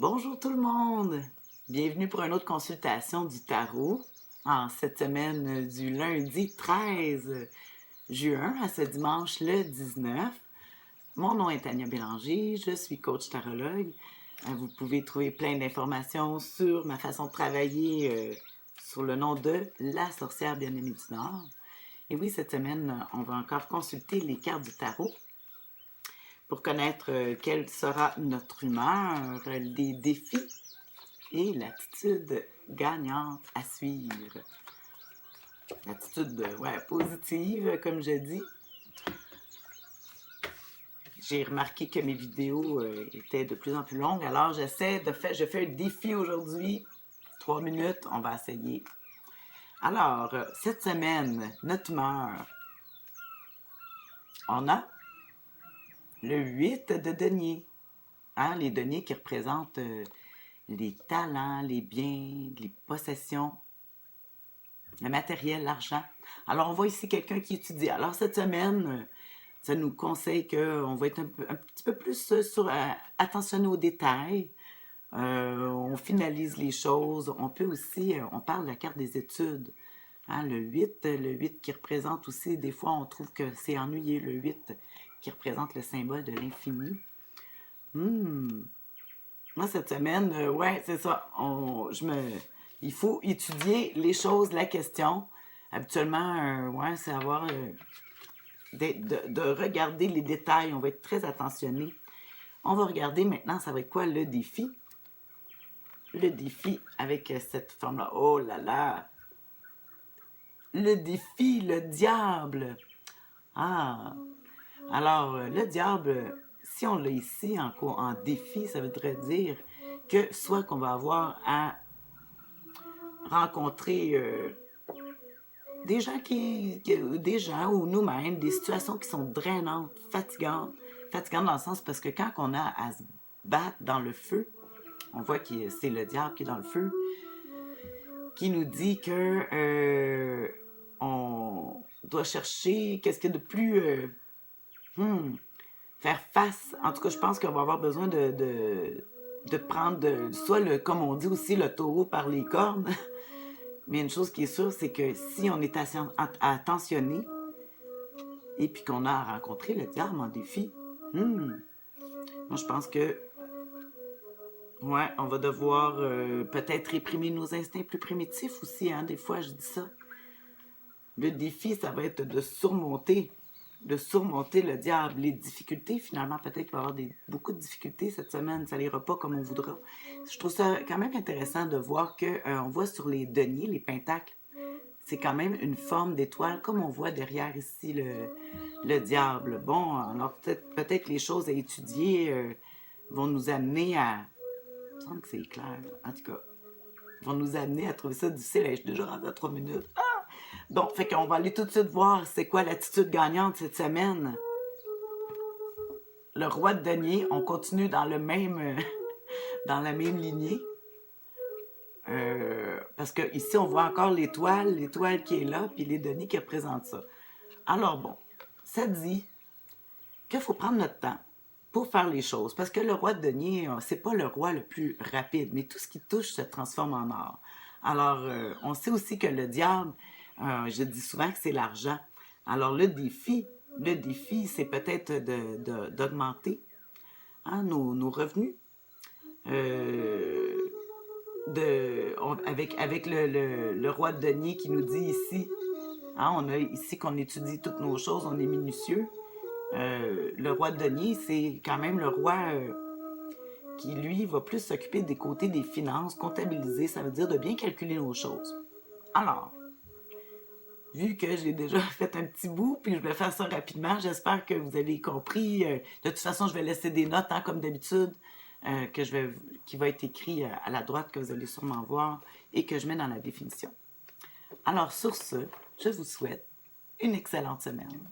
Bonjour tout le monde! Bienvenue pour une autre consultation du tarot en cette semaine du lundi 13 juin à ce dimanche le 19. Mon nom est Tania Bélanger, je suis coach tarologue. Vous pouvez trouver plein d'informations sur ma façon de travailler sur le nom de La Sorcière Bien-Aimée du Nord. Et oui, cette semaine, on va encore consulter les cartes du tarot pour connaître quelle sera notre humeur, les défis et l'attitude gagnante à suivre. L'attitude positive, comme je dis. J'ai remarqué que mes vidéos étaient de plus en plus longues, alors je fais un défi aujourd'hui. 3 minutes, on va essayer. Alors, cette semaine, notre humeur, on a le 8 de denier. Hein, les deniers qui représentent les talents, les biens, les possessions, le matériel, l'argent. Alors, on voit ici quelqu'un qui étudie. Alors, cette semaine, ça nous conseille qu'on va être un petit peu plus attentionné aux détails. On finalise les choses. On peut aussi, on parle de la carte des études. Hein, le 8 qui représente aussi, des fois, on trouve que c'est ennuyé, le 8 qui représente le symbole de l'infini. Moi, cette semaine, c'est ça. Il faut étudier les choses, la question. Habituellement, c'est avoir de regarder les détails. On va être très attentionné. On va regarder maintenant, ça va être quoi le défi? Le défi avec cette forme-là. Oh là là! Le défi, le diable! Ah! Alors, le diable, si on l'a ici en défi, ça voudrait dire que soit qu'on va avoir à rencontrer des gens ou nous-mêmes, des situations qui sont drainantes, fatigantes dans le sens parce que quand on a à se battre dans le feu, on voit que c'est le diable qui est dans le feu, qui nous dit que on doit chercher qu'est-ce qu'il y a de plus faire face. En tout cas, je pense qu'on va avoir besoin de prendre soit comme on dit aussi, le taureau par les cornes. Mais une chose qui est sûre, c'est que si on est attentionné et puis qu'on a à rencontrer le diable en défi, moi je pense que on va devoir peut-être réprimer nos instincts plus primitifs aussi, hein, des fois je dis ça. Le défi, ça va être de surmonter le diable, les difficultés, finalement, peut-être qu'il va y avoir beaucoup de difficultés cette semaine, ça n'ira pas comme on voudra. Je trouve ça quand même intéressant de voir qu'on voit sur les deniers, les pentacles, c'est quand même une forme d'étoile, comme on voit derrière ici le diable. Bon, alors peut-être les choses à étudier vont nous amener à... Il me semble que c'est clair, en tout cas. Vont nous amener à trouver ça difficile. Je suis déjà rendu à 3 minutes. Donc, fait qu'on va aller tout de suite voir c'est quoi l'attitude gagnante cette semaine. Le roi de denier, on continue dans le même dans la même lignée. Parce que ici, on voit encore l'étoile qui est là, puis les deniers qui représentent ça. Alors bon, ça dit qu'il faut prendre notre temps pour faire les choses. Parce que le roi de denier, c'est pas le roi le plus rapide, mais tout ce qui touche se transforme en or. Alors, on sait aussi que le diable, je dis souvent que c'est l'argent. Alors, le défi, c'est peut-être d'augmenter nos revenus. Avec le roi de denier qui nous dit ici, on a ici qu'on étudie toutes nos choses, on est minutieux. Le roi de denier, c'est quand même le roi qui, lui, va plus s'occuper des côtés des finances, comptabiliser, ça veut dire de bien calculer nos choses. Alors, vu que j'ai déjà fait un petit bout, puis je vais faire ça rapidement, j'espère que vous avez compris. De toute façon, je vais laisser des notes, comme d'habitude, qui va être écrit à la droite, que vous allez sûrement voir, et que je mets dans la définition. Alors, sur ce, je vous souhaite une excellente semaine.